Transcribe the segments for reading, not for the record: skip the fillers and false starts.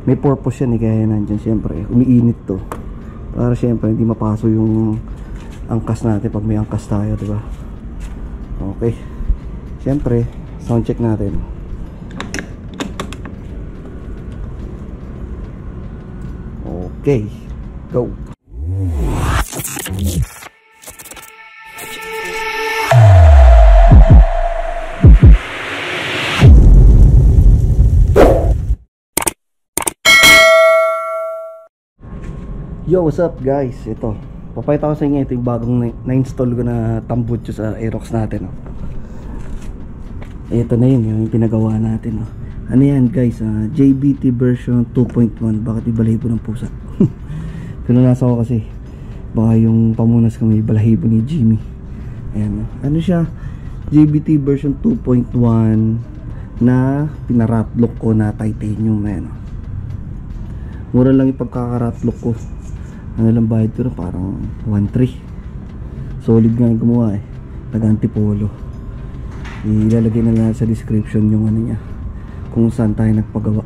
may purpose yan eh, kaya nandyan syempre umiinit to para syempre hindi mapaso yung angkas natin pag may angkas tayo, diba? Okay, syempre sound check natin. Okay, go. Yo, what's up guys? Ito, papakita ko sa inyo ito yung bagong na-install ko na tambutso sa Aerox natin, oh. Ito na yun, yung pinagawa natin, oh. Ano yan guys, JBT version 2.1. Bakit ibalahibo ng pusa? Pinunasa ko kasi baka yung pamunas kami balahibo ni Jimmy. Ayan, oh. Ano siya, JBT version 2.1 na pinaratlok ko na titanium. Ayan, oh. Mura lang ipagkakaratlok ko. Ano lang bayad ko na, parang 1.3. Solid nga yung gumawa eh, taga-antipolo. Ilalagay na lang sa description yung ano niya, kung saan tayo nagpagawa.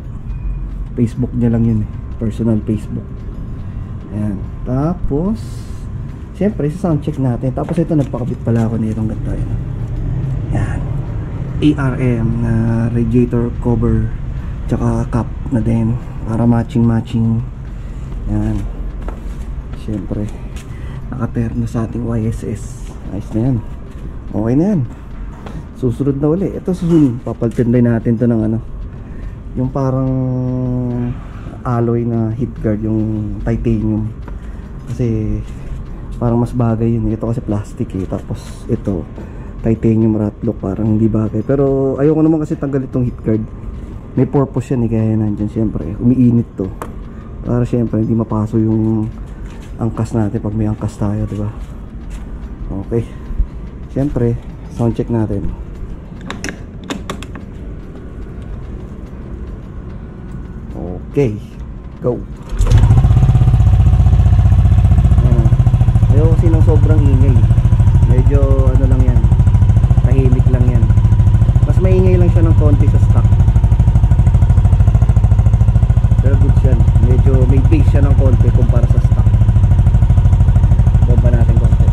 Facebook niya lang yun eh, personal Facebook. Ayan, tapos syempre sa sound check natin. Tapos ito, nagpakabit pala ako nitong ganito. Ayan, ARM na radiator cover tsaka cap na din para matching. Ayan, syempre nakaterno sa ating YSS. Ayos na yan, okay na yan. Susunod na uli, ito susunod papalitan din natin to ng ano, yung parang alloy na heat guard, yung titanium, kasi parang mas bagay yun. Ito kasi plastic eh, tapos ito titanium ratlock, parang hindi bagay. Pero ayoko naman kasi tanggal itong heat guard, may purpose yan eh, kaya nandyan syempre umiinit to para syempre hindi mapaso yung angkas natin pag may angkas tayo, diba? Okay, syempre sound check natin. Okay, go. Ayaw kasi ng sobrang ingay, medyo ano lang yan, tahimik lang yan. Mas maingay lang siya ng konti sa stock, pero good yan, medyo may bass siya ng konti kumpara sa stock. Bomba natin konti.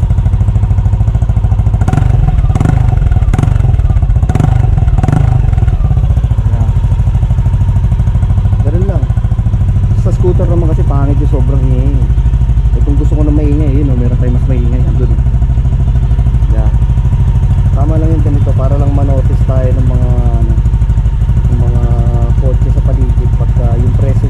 Ganun lang. Sa scooter naman kasi pangit yung sobrang ingay. Eh kung gusto ko na maingay, yun o, meron tayo mas maingay. Andun. Yeah. Tama lang yung ganito para lang manotice tayo ng mga kotse sa paligid pagka yung presyo